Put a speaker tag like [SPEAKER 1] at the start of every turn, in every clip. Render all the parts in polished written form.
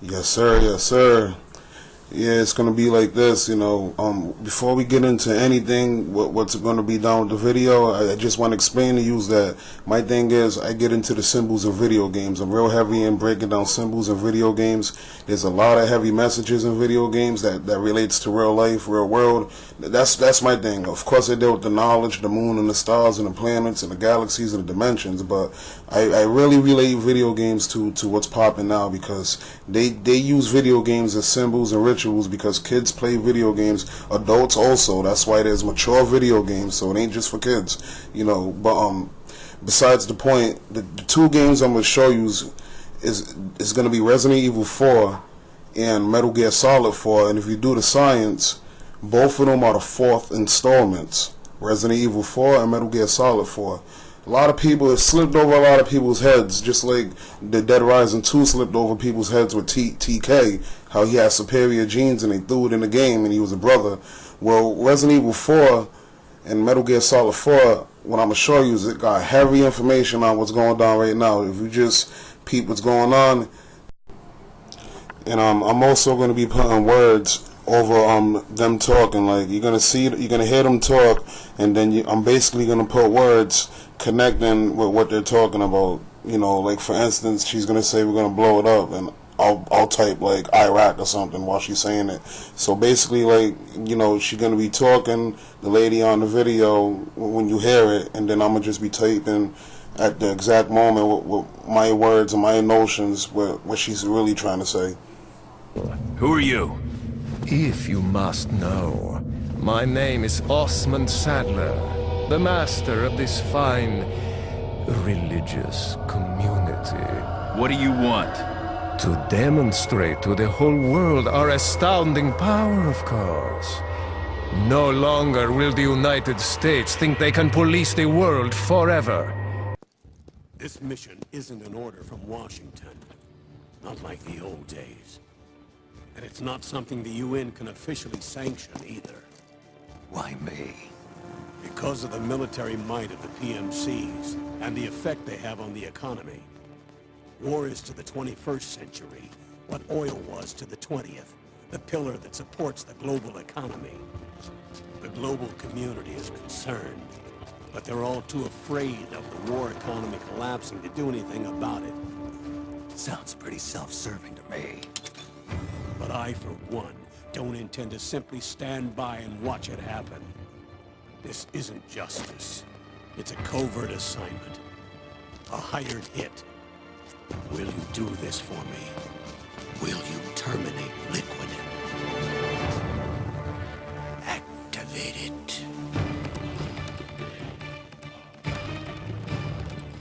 [SPEAKER 1] Yes, sir. Yes, sir. Yeah, it's gonna be like this, Before we get into anything, what's gonna be done with the video, I just want to explain to you that my thing is I get into the symbols of video games. I'm real heavy in breaking down symbols of video games. There's a lot of heavy messages in video games that relates to real life, real world. That's my thing. Of course, I deal with the knowledge, the moon and the stars and the planets and the galaxies and the dimensions, but I really relate video games to what's popping now because they use video games as symbols and rituals because kids play video games, adults also. That's why there's mature video games, so it ain't just for kids, But besides the point, the two games I'm gonna show you is gonna be Resident Evil 4 and Metal Gear Solid 4, and if you do the science, both of them are the fourth installments. Resident Evil 4 and Metal Gear Solid 4. A lot of people, it slipped over a lot of people's heads, just like the Dead Rising 2 slipped over people's heads with TK, how he had superior genes and they threw it in the game and he was a brother. Well, Resident Evil 4 and Metal Gear Solid 4, what I'm going to show you is it got heavy information on what's going on right now. If you just peep what's going on, and I'm also going to be putting words over them talking. Like you're gonna hear them talk, and then I'm basically gonna put words connecting with what they're talking about. Like for instance, she's gonna say we're gonna blow it up, and I'll type like Iraq or something while she's saying it. So basically, like she's gonna be talking, the lady on the video when you hear it, and then I'm gonna just be typing at the exact moment with my words and my notions what she's really trying to say.
[SPEAKER 2] Who are you?
[SPEAKER 3] If you must know, my name is Osmond Sadler, the master of this fine religious community.
[SPEAKER 2] What do you want?
[SPEAKER 3] To demonstrate to the whole world our astounding power, of course. No longer will the United States think they can police the world forever.
[SPEAKER 4] This mission isn't an order from Washington, not like the old days. And it's not something the UN can officially sanction either.
[SPEAKER 2] Why me?
[SPEAKER 4] Because of the military might of the PMCs and the effect they have on the economy. War is to the 21st century what oil was to the 20th, the pillar that supports the global economy. The global community is concerned, but they're all too afraid of the war economy collapsing to do anything about it.
[SPEAKER 2] Sounds pretty self-serving to me.
[SPEAKER 4] But I, for one, don't intend to simply stand by and watch it happen. This isn't justice. It's a covert assignment. A hired hit. Will you do this for me? Will you terminate Liquid? Activate it.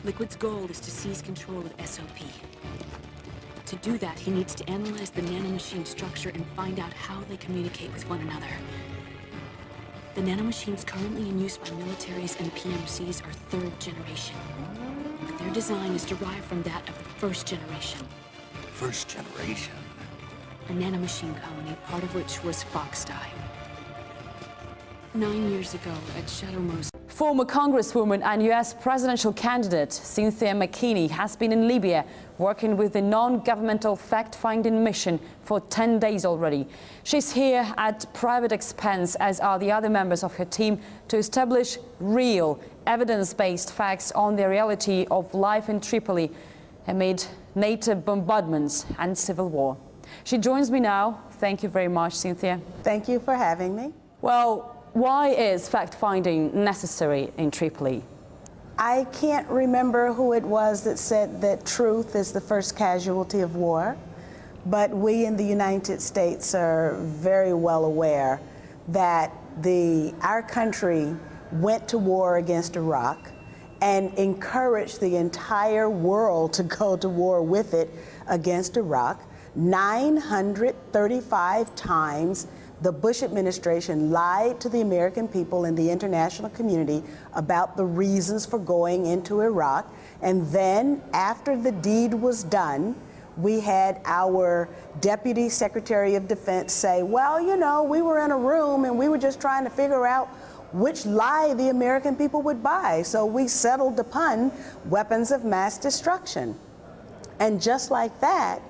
[SPEAKER 5] Liquid's goal is to seize control of SOP. To do that, he needs to analyze the nanomachine structure and find out how they communicate with one another. The nanomachines currently in use by militaries and PMCs are third generation. But their design is derived from that of the first generation.
[SPEAKER 2] First generation?
[SPEAKER 5] A nanomachine colony, part of which was Foxdie. 9 years ago at Shadowmo's.
[SPEAKER 6] Former Congresswoman and U.S. presidential candidate Cynthia McKinney has been in Libya working with the non-governmental fact-finding mission for 10 days already. She's here at private expense, as are the other members of her team, to establish real, evidence-based facts on the reality of life in Tripoli amid NATO bombardments and civil war. She joins me now. Thank you very much, Cynthia.
[SPEAKER 7] Thank you for having me.
[SPEAKER 6] Well, why is fact-finding necessary in Tripoli?
[SPEAKER 7] I can't remember who it was that said that truth is the first casualty of war, but we in the United States are very well aware that our country went to war against Iraq and encouraged the entire world to go to war with it against Iraq. 935 times the Bush administration lied to the American people and the international community about the reasons for going into Iraq. And then, after the deed was done, we had our Deputy Secretary of Defense say, well, we were in a room and we were just trying to figure out which lie the American people would buy. So we settled upon weapons of mass destruction. And just like that,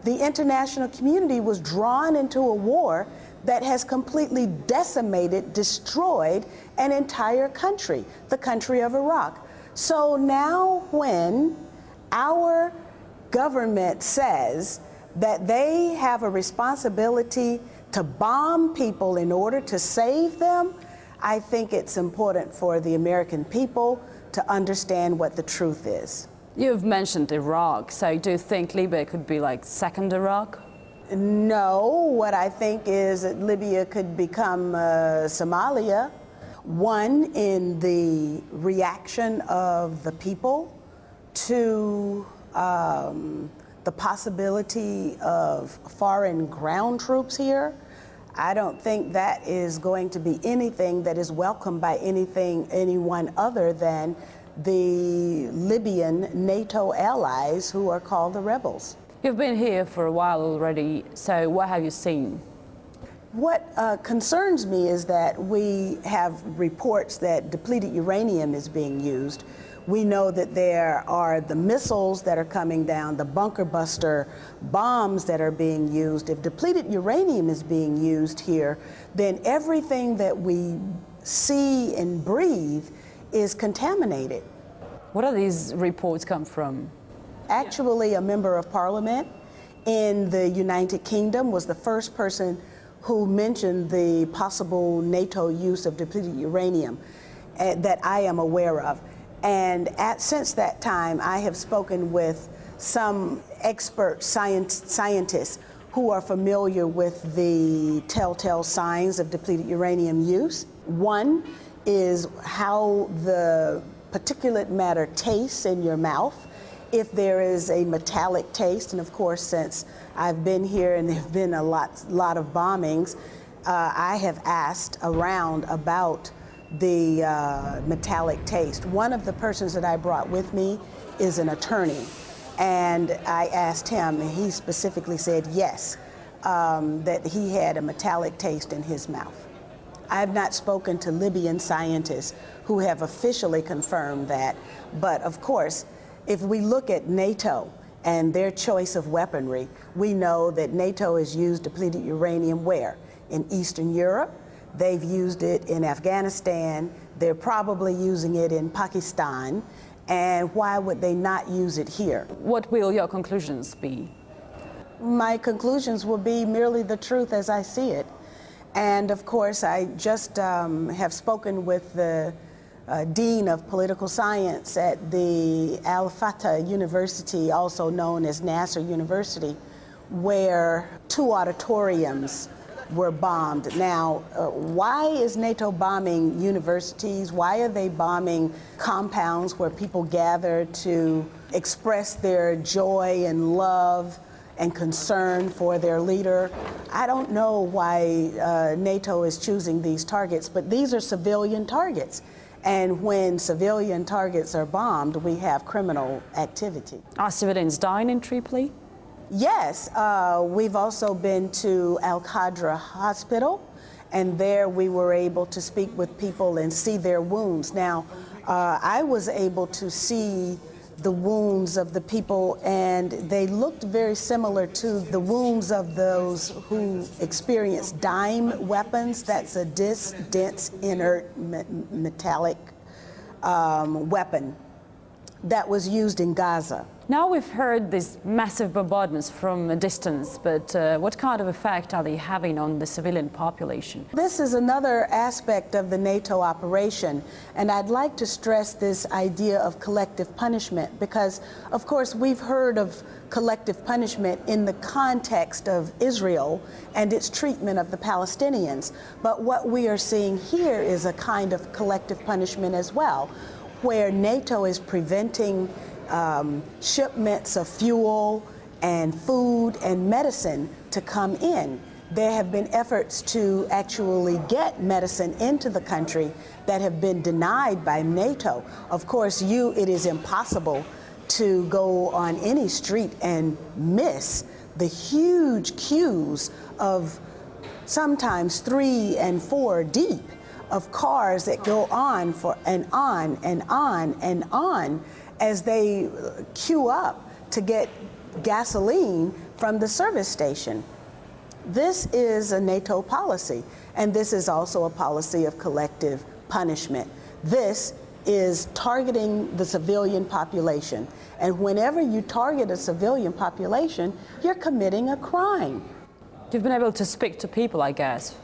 [SPEAKER 7] the international community was drawn into a war that has completely decimated, destroyed an entire country, the country of Iraq. So now when our government says that they have a responsibility to bomb people in order to save them, I think it's important for the American people to understand what the truth is.
[SPEAKER 6] You've mentioned Iraq, so do you think Libya could be like second Iraq?
[SPEAKER 7] No, what I think is that Libya could become Somalia. One, in the reaction of the people to the possibility of foreign ground troops here. I don't think that is going to be anything that is welcomed by anyone other than the Libyan NATO allies who are called the rebels.
[SPEAKER 6] You've been here for a while already, so what have you seen?
[SPEAKER 7] What concerns me is that we have reports that depleted uranium is being used. We know that there are the missiles that are coming down, the bunker buster bombs that are being used. If depleted uranium is being used here, then everything that we see and breathe is contaminated.
[SPEAKER 6] What do these reports come from?
[SPEAKER 7] Actually, a member of parliament in the United Kingdom was the first person who mentioned the possible NATO use of depleted uranium that I am aware of. And since that time, I have spoken with some expert scientists who are familiar with the telltale signs of depleted uranium use. One is how the particulate matter tastes in your mouth. If there is a metallic taste, and of course, since I've been here and there have been a lot of bombings, I have asked around about the metallic taste. One of the persons that I brought with me is an attorney, and I asked him, and he specifically said yes, that he had a metallic taste in his mouth. I have not spoken to Libyan scientists who have officially confirmed that, but of course, if we look at NATO and their choice of weaponry, we know that NATO has used depleted uranium where? In Eastern Europe. They've used it in Afghanistan. They're probably using it in Pakistan. And why would they not use it here?
[SPEAKER 6] What will your conclusions be?
[SPEAKER 7] My conclusions will be merely the truth as I see it. And of course, I just have spoken with the Dean of Political Science at the Al-Fatah University, also known as Nasser University, where 2 auditoriums were bombed. Now, why is NATO bombing universities? Why are they bombing compounds where people gather to express their joy and love and concern for their leader? I don't know why NATO is choosing these targets, but these are civilian targets. And when civilian targets are bombed, we have criminal activity.
[SPEAKER 6] Are civilians dying in Tripoli?
[SPEAKER 7] Yes, we've also been to Al-Qadra Hospital, and there we were able to speak with people and see their wounds. Now, I was able to see the wounds of the people, and they looked very similar to the wounds of those who experienced dime weapons. That's a dense, inert, metallic weapon that was used in Gaza.
[SPEAKER 6] Now we've heard these massive bombardments from a distance, but what kind of effect are they having on the civilian population?
[SPEAKER 7] This is another aspect of the NATO operation, and I'd like to stress this idea of collective punishment because, of course, we've heard of collective punishment in the context of Israel and its treatment of the Palestinians. But what we are seeing here is a kind of collective punishment as well, where NATO is preventing shipments of fuel and food and medicine to come in. There have been efforts to actually get medicine into the country that have been denied by NATO. Of course, it is impossible to go on any street and miss the huge queues of sometimes 3 and 4 deep of cars that go on for and on and on and on as they queue up to get gasoline from the service station. This is a NATO policy, and this is also a policy of collective punishment. This is targeting the civilian population. And whenever you target a civilian population, you're committing a crime.
[SPEAKER 6] You've been able to speak to people, I guess.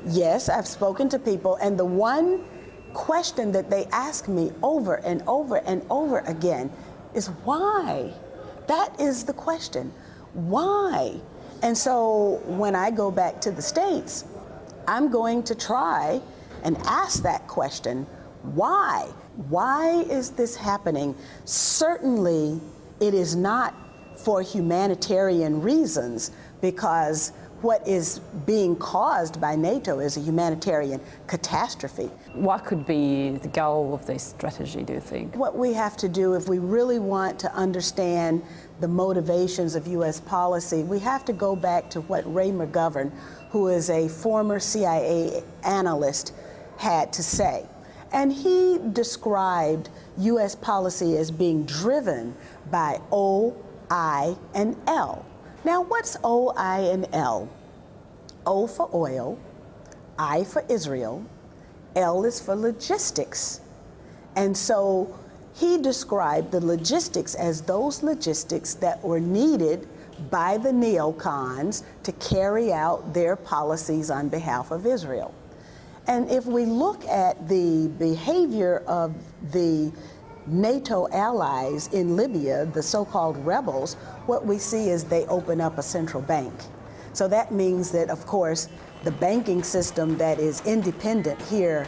[SPEAKER 7] Yes, I've spoken to people, and the one question that they ask me over and over and over again is why? That is the question. Why? And so when I go back to the States, I'm going to try and ask that question, why? Why is this happening? Certainly, it is not for humanitarian reasons, because what is being caused by NATO is a humanitarian catastrophe.
[SPEAKER 6] What could be the goal of this strategy, do you think?
[SPEAKER 7] What we have to do, if we really want to understand the motivations of U.S. policy, we have to go back to what Ray McGovern, who is a former CIA analyst, had to say. And he described U.S. policy as being driven by O, I, and L. Now, what's O, I, and L? O for oil, I for Israel, L is for logistics. And so he described the logistics as those logistics that were needed by the neocons to carry out their policies on behalf of Israel. And if we look at the behavior of the NATO allies in Libya, the so-called rebels, what we see is they open up a central bank. So that means that, of course, the banking system that is independent here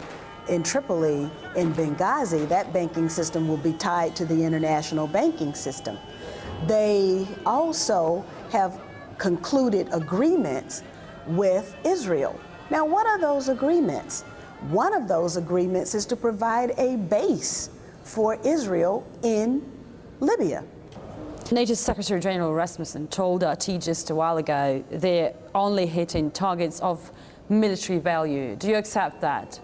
[SPEAKER 7] in Tripoli, in Benghazi, that banking system will be tied to the international banking system. They also have concluded agreements with Israel. Now, what are those agreements? One of those agreements is to provide a base for Israel in Libya.
[SPEAKER 6] NATO's Secretary General Rasmussen told RT just a while ago they're only hitting targets of military value. Do you accept that?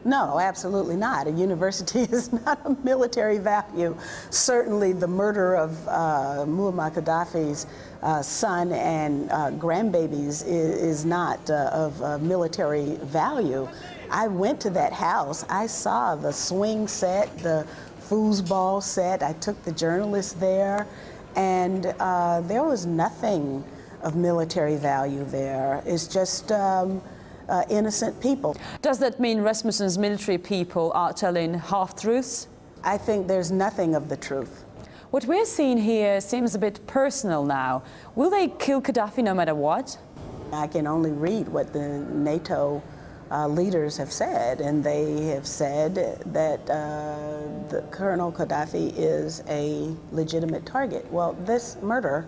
[SPEAKER 7] No, absolutely not. A university is not a military value. Certainly the murder of Muammar Gaddafi's son and grandbabies is not of military value. I went to that house. I saw the swing set, the foosball set. I took the journalists there, and there was nothing of military value there. It's just innocent people.
[SPEAKER 6] Does that mean Rasmussen's military people are telling half-truths?
[SPEAKER 7] I think there's nothing of the truth.
[SPEAKER 6] What we're seeing here seems a bit personal now. Will they kill Gaddafi no matter what?
[SPEAKER 7] I can only read what the NATO leaders have said, and they have said that the Colonel Gaddafi is a legitimate target. Well, this murder,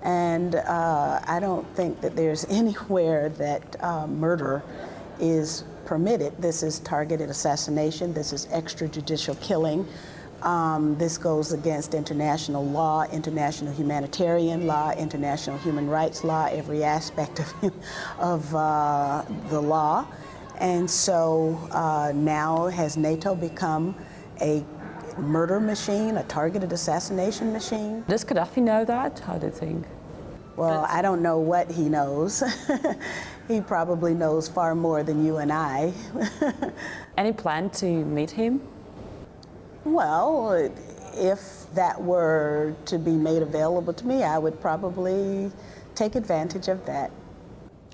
[SPEAKER 7] and I don't think that there's anywhere that murder is permitted. This is targeted assassination. This is extrajudicial killing. This goes against international law, international humanitarian law, international human rights law, every aspect of the law. And so now has NATO become a murder machine, a targeted assassination machine?
[SPEAKER 6] Does Gaddafi know that? How do you think?
[SPEAKER 7] Well, I don't know what he knows. He probably knows far more than you and I.
[SPEAKER 6] Any plan to meet him?
[SPEAKER 7] Well, if that were to be made available to me, I would probably take advantage of that.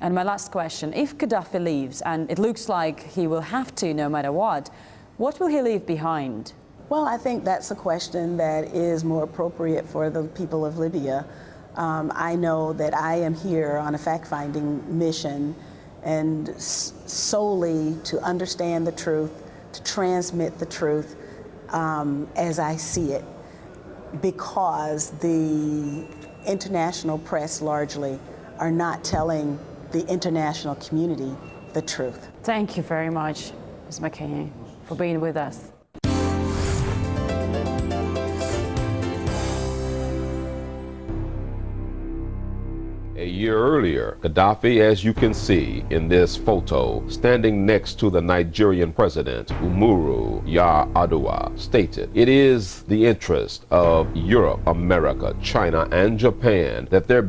[SPEAKER 6] And my last question, if Gaddafi leaves, and it looks like he will have to no matter what will he leave behind?
[SPEAKER 7] Well, I think that's a question that is more appropriate for the people of Libya. I know that I am here on a fact-finding mission, and solely to understand the truth, to transmit the truth as I see it, because the international press largely are not telling the international community the truth.
[SPEAKER 6] Thank you very much, Ms. McKinney, for being with us.
[SPEAKER 8] A year earlier, Gaddafi, as you can see in this photo, standing next to the Nigerian president, Umaru Yar'Adua, stated, "It is the interest of Europe, America, China, and Japan that there